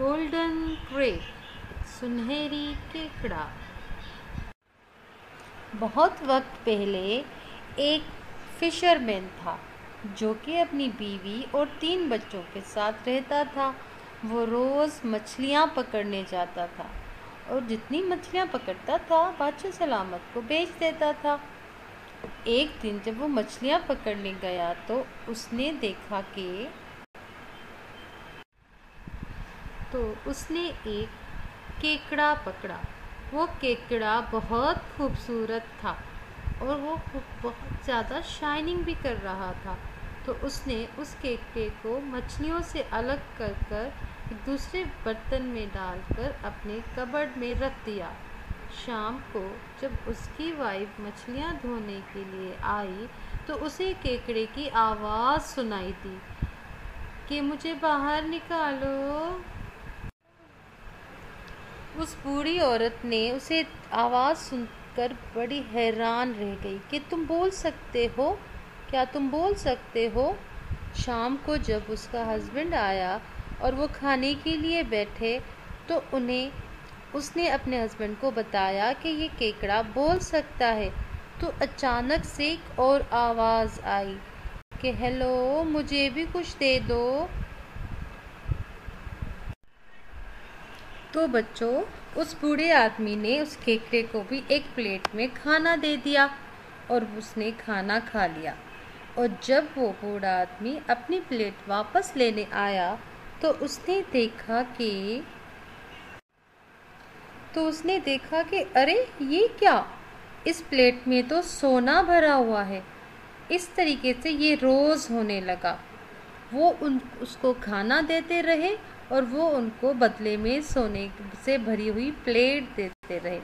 Golden crack, سنہری کیکڑا۔ بہت وقت پہلے ایک فشر مین تھا جو کہ اپنی بیوی اور 3 بچوں کے ساتھ رہتا تھا۔ وہ روز مچھلیاں پکڑنے جاتا تھا اور جتنی مچھلیاں پکڑتا تھا بادشاہ سلامت کو بیچ دیتا تھا۔ ایک دن جب وہ مچھلیاں پکڑنے گیا تو اس نے ایک کیکڑا پکڑا۔ وہ کیکڑا بہت خوبصورت تھا اور وہ بہت زیادہ شائننگ بھی کر رہا تھا، تو اس نے اس کیکڑے کو مچھلیوں سے الگ کر ایک دوسرے برتن میں ڈال کر اپنے کبرڈ میں رکھ دیا۔ شام کو جب اس کی وائف مچھلیاں دھونے کے لیے آئی تو اسے کیکڑے کی آواز سنائی دی کہ مجھے باہر نکالو۔ اس بوڑھی عورت نے اسے آواز سن کر بڑی حیران رہ گئی کہ تم بول سکتے ہو؟ کیا تم بول سکتے ہو؟ شام کو جب اس کا ہسبینڈ آیا اور وہ کھانے کے لیے بیٹھے تو اس نے اپنے ہسبینڈ کو بتایا کہ یہ کیکڑا بول سکتا ہے، تو اچانک سے ایک اور آواز آئی کہ ہیلو، مجھے بھی کچھ دے دو۔ تو بچوں، اس بوڑھے آدمی نے اس کیکڑے کو بھی ایک پلیٹ میں کھانا دے دیا اور اس نے کھانا کھا لیا۔ اور جب وہ بوڑھا آدمی اپنی پلیٹ واپس لینے آیا تو اس نے دیکھا کہ ارے یہ کیا، اس پلیٹ میں تو سونا بھرا ہوا ہے۔ اس طریقے سے یہ روز ہونے لگا۔ وہ اس کو کھانا دیتے رہے اور وہ ان کو بدلے میں سونے سے بھری ہوئی پلیٹ دیتے رہے۔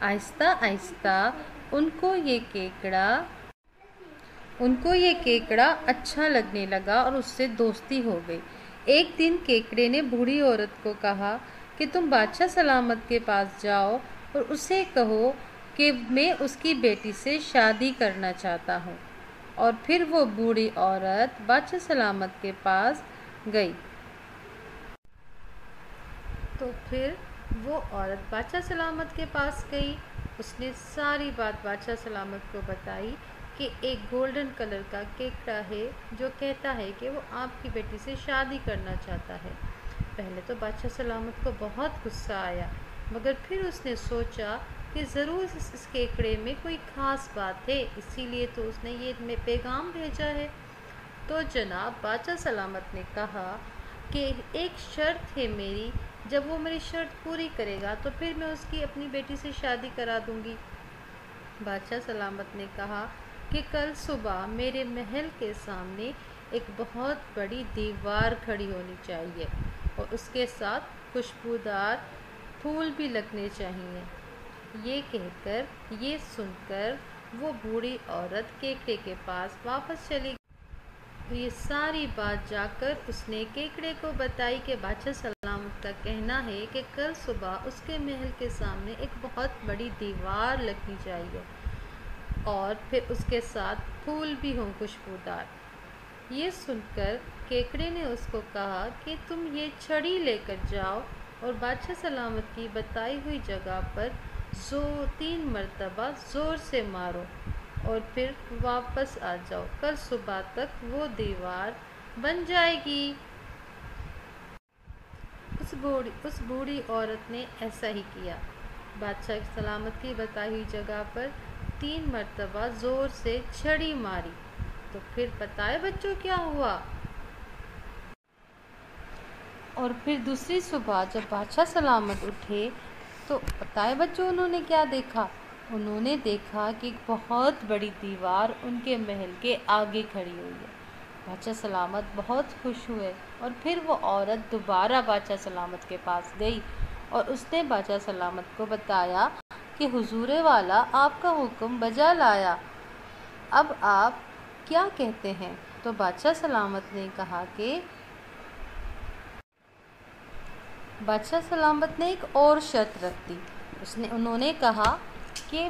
آہستہ آہستہ ان کو یہ کیکڑا اچھا لگنے لگا اور اس سے دوستی ہو گئی۔ ایک دن کیکڑے نے بوڑھی عورت کو کہا کہ تم بادشاہ سلامت کے پاس جاؤ اور اسے کہو کہ میں اس کی بیٹی سے شادی کرنا چاہتا ہوں۔ اور پھر وہ بوڑھی عورت بادشاہ سلامت کے پاس گئی۔ تو پھر وہ عورت بادشاہ سلامت کے پاس گئی۔ اس نے ساری بات بادشاہ سلامت کو بتائی کہ ایک گولڈن کلر کا کیکڑا ہے جو کہتا ہے کہ وہ آپ کی بیٹی سے شادی کرنا چاہتا ہے۔ پہلے تو بادشاہ سلامت کو بہت غصہ آیا، مگر پھر اس نے سوچا کہ ضرور اس کیکڑے میں کوئی خاص بات ہے، اسی لیے تو اس نے یہ پیغام بھیجا ہے۔ تو جناب بادشاہ سلامت نے کہا کہ ایک شرط ہے میری، جب وہ میری شرط پوری کرے گا تو پھر میں اس کی اپنی بیٹی سے شادی کرا دوں گی۔ بادشاہ سلامت نے کہا کہ کل صبح میرے محل کے سامنے ایک بہت بڑی دیوار کھڑی ہونی چاہیے اور اس کے ساتھ خوشبودار پھول بھی لگنے چاہیے۔ یہ سن کر وہ بوڑھی عورت کیکڑے کے پاس واپس چلی گئی۔ یہ ساری بات جا کر اس نے کیکڑے کو بتائی کہ بادشاہ سلامت کا کہنا ہے کہ کل صبح اس کے محل کے سامنے ایک بہت بڑی دیوار لگنی چاہیے اور پھر اس کے ساتھ پھول بھی ہوں خوشبودار۔ یہ سن کر کیکڑے نے اس کو کہا کہ تم یہ چھڑی لے کر جاؤ اور بادشاہ سلامت کی بتائی ہوئی جگہ پر 3 مرتبہ زور سے مارو اور پھر واپس آ جاؤ، کل صبح تک وہ دیوار بن جائے گی۔ اس بوڑھی عورت نے ایسا ہی کیا۔ بادشاہ سلامت کی بتائی ہوئی جگہ پر 3 مرتبہ زور سے چھڑی ماری۔ تو پھر پتہ ہے بچوں کیا ہوا؟ اور پھر دوسری صبح جب بادشاہ سلامت اٹھے تو پتہ ہے بچوں انہوں نے کیا دیکھا؟ انہوں نے دیکھا کہ ایک بہت بڑی دیوار ان کے محل کے آگے کھڑی ہوئی ہے۔ بادشاہ سلامت بہت خوش ہوئے اور پھر وہ عورت دوبارہ بادشاہ سلامت کے پاس گئی اور اس نے بادشاہ سلامت کو بتایا کہ حضور والا آپ کا حکم بجا لایا، اب آپ کیا کہتے ہیں؟ تو بادشاہ سلامت نے کہا کہ بادشاہ سلامت نے ایک اور شرط رکھ دی۔ انہوں نے کہا کہ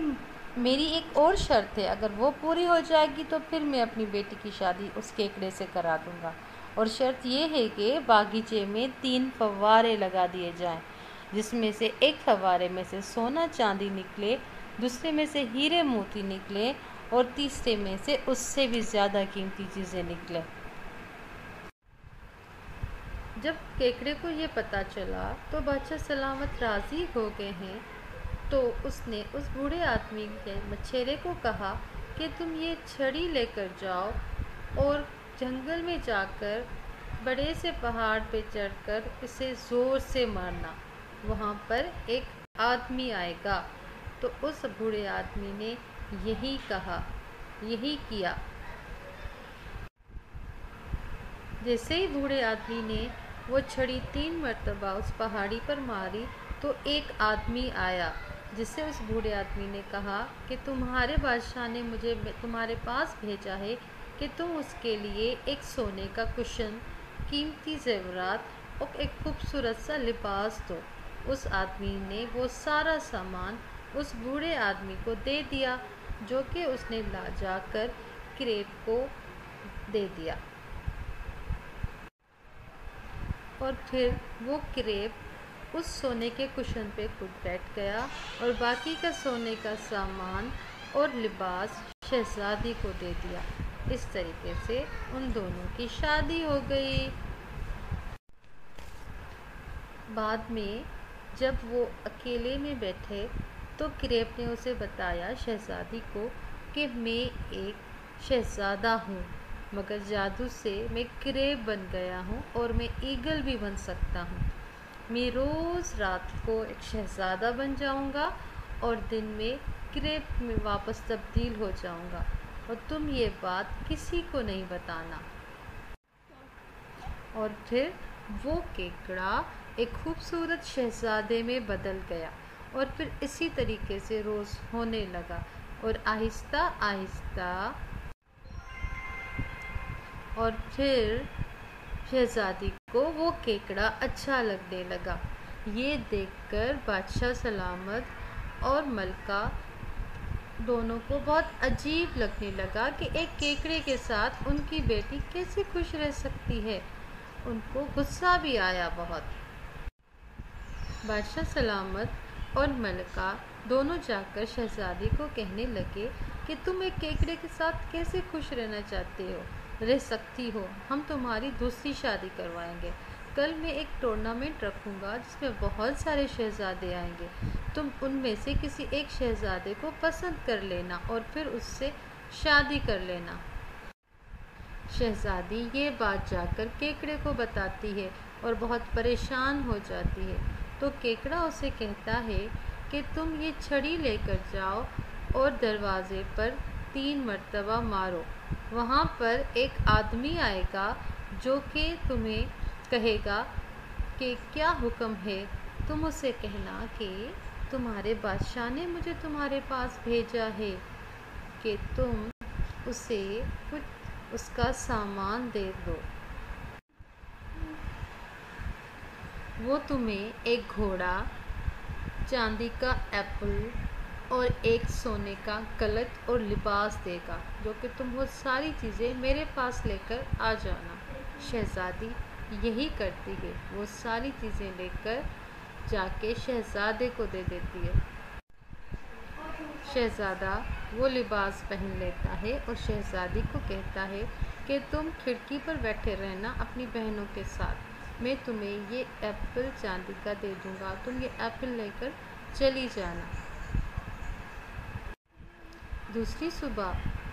میری ایک اور شرط ہے، اگر وہ پوری ہو جائے گی تو پھر میں اپنی بیٹی کی شادی اس کیکڑے سے کرا دوں گا۔ اور شرط یہ ہے کہ باغیچے میں 3 فوارے لگا دیے جائیں، جس میں سے ایک فوارے میں سے سونا چاندی نکلے، دوسرے میں سے ہیرے موتی نکلے اور تیسرے میں سے اس سے بھی زیادہ قیمتی چیزیں نکلیں۔ جب کیکڑے کو یہ پتہ چلا تو بادشاہ سلامت راضی ہو گئے ہیں، تو اس نے اس بوڑھے آدمی کے مچھیرے کو کہا کہ تم یہ چھڑی لے کر جاؤ اور جنگل میں جا کر بڑے سے پہاڑ پہ چڑھ کر اسے زور سے مارنا، وہاں پر ایک آدمی آئے گا۔ تو اس بوڑھے آدمی نے یہی کیا۔ جیسے ہی بوڑھے آدمی نے وہ چھڑی 3 مرتبہ اس پہاڑی پر ماری تو ایک آدمی آیا، جس سے اس بوڑھے آدمی نے کہا کہ تمہارے بادشاہ نے مجھے تمہارے پاس بھیجا ہے کہ تم اس کے لیے ایک سونے کا کشن، قیمتی زیورات اور ایک خوبصورت سا لباس دو۔ اس آدمی نے وہ سارا سامان اس بوڑھے آدمی کو دے دیا، جو کہ اس نے جا کر کریب کو دے دیا۔ اور پھر وہ کریب اس سونے کے کشن پہ خود بیٹھ گیا اور باقی کا سونے کا سامان اور لباس شہزادی کو دے دیا۔ اس طریقے سے ان دونوں کی شادی ہو گئی۔ بعد میں جب وہ اکیلے میں بیٹھے تو کریب نے اسے بتایا شہزادی کو کہ میں ایک شہزادہ ہوں، مگر جادو سے میں کریب بن گیا ہوں اور میں ایگل بھی بن سکتا ہوں۔ میں روز رات کو ایک شہزادہ بن جاؤں گا اور دن میں کریب میں واپس تبدیل ہو جاؤں گا، اور تم یہ بات کسی کو نہیں بتانا۔ اور پھر وہ کیکڑا ایک خوبصورت شہزادے میں بدل گیا، اور پھر اسی طریقے سے روز ہونے لگا، اور آہستہ آہستہ اور پھر شہزادی کو وہ کیکڑا اچھا لگنے لگا۔ یہ دیکھ کر بادشاہ سلامت اور ملکہ دونوں کو بہت عجیب لگنے لگا کہ ایک کیکڑے کے ساتھ ان کی بیٹی کیسے خوش رہ سکتی ہے۔ ان کو غصہ بھی آیا بہت۔ بادشاہ سلامت اور ملکہ دونوں جا کر شہزادی کو کہنے لگے کہ تم ایک کیکڑے کے ساتھ کیسے خوش رہ سکتی ہو؟ ہم تمہاری دوسری شادی کروائیں گے۔ کل میں ایک ٹورنامنٹ رکھوں گا جس میں بہت سارے شہزادے آئیں گے۔ تم ان میں سے کسی ایک شہزادے کو پسند کر لینا اور پھر اس سے شادی کر لینا۔ شہزادی یہ بات جا کر کیکڑے کو بتاتی ہے اور بہت پریشان ہو جاتی ہے۔ تو کیکڑا اسے کہتا ہے کہ تم یہ چھڑی لے کر جاؤ اور دروازے پر 3 مرتبہ مارو، وہاں پر ایک آدمی آئے گا جو کہ تمہیں کہے گا کہ کیا حکم ہے۔ تم اسے کہنا کہ تمہارے بادشاہ نے مجھے تمہارے پاس بھیجا ہے کہ تم اسے کچھ اس کا سامان دے دو۔ وہ تمہیں ایک گھوڑا، چاندی کا ایپل اور ایک سونے کا کلچ اور لباس دے گا، جو کہ تم وہ ساری چیزیں میرے پاس لے کر آ جانا۔ شہزادی یہی کرتی ہے، وہ ساری چیزیں لے کر جا کے شہزادے کو دے دیتی ہے۔ شہزادہ وہ لباس پہن لیتا ہے اور شہزادی کو کہتا ہے کہ تم کھڑکی پر بیٹھے رہنا اپنی بہنوں کے ساتھ، میں تمہیں یہ ایپل چاندی کا دے دوں گا، تم یہ ایپل لے کر چلی جانا۔ دوسری صبح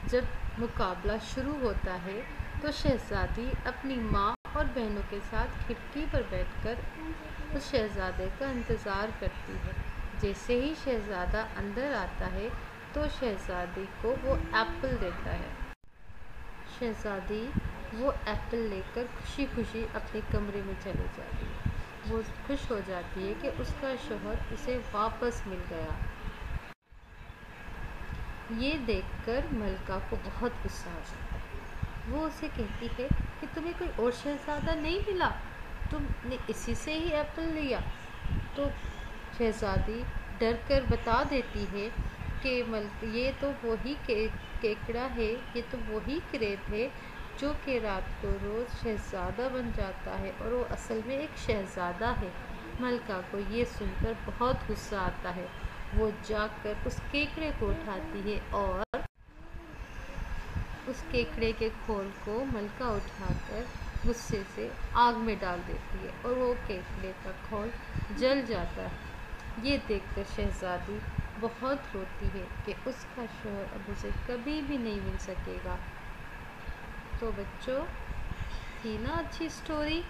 جب مقابلہ شروع ہوتا ہے تو شہزادی اپنی ماں اور بہنوں کے ساتھ کھڑکی پر بیٹھ کر اس شہزادے کا انتظار کرتی ہے۔ جیسے ہی شہزادہ اندر آتا ہے تو شہزادی کو وہ ایپل دیتا ہے۔ شہزادی وہ ایپل لے کر خوشی خوشی اپنے کمرے میں چلی جاتی ہے۔ وہ خوش ہو جاتی ہے کہ اس کا شوہر اسے واپس مل گیا۔ یہ دیکھ کر ملکہ کو بہت غصہ آ جاتا ہے۔ وہ اسے کہتی ہے کہ تمہیں کوئی اور شہزادہ نہیں ملا، تم نے اسی سے ہی ایپل لیا۔ تو شہزادی ڈر کر بتا دیتی ہے کہ یہ تو وہی کیکڑا ہے، یہ تو وہی کریب ہے جو کہ رات کو روز شہزادہ بن جاتا ہے اور وہ اصل میں ایک شہزادہ ہے۔ ملکہ کو یہ سن کر بہت غصہ آتا ہے۔ وہ جاگ کر اس کیکڑے کو اٹھاتی ہے اور اس کیکڑے کے کھول کو ملکہ اٹھا کر غصے سے آگ میں ڈال دیتی ہے اور وہ کیکڑے کا کھول جل جاتا ہے۔ یہ دیکھ کر شہزادی بہت روتی ہے کہ اس کا شوہر اب اسے کبھی بھی نہیں مل سکے گا۔ تو بچوں، تھی نا اچھی اسٹوری؟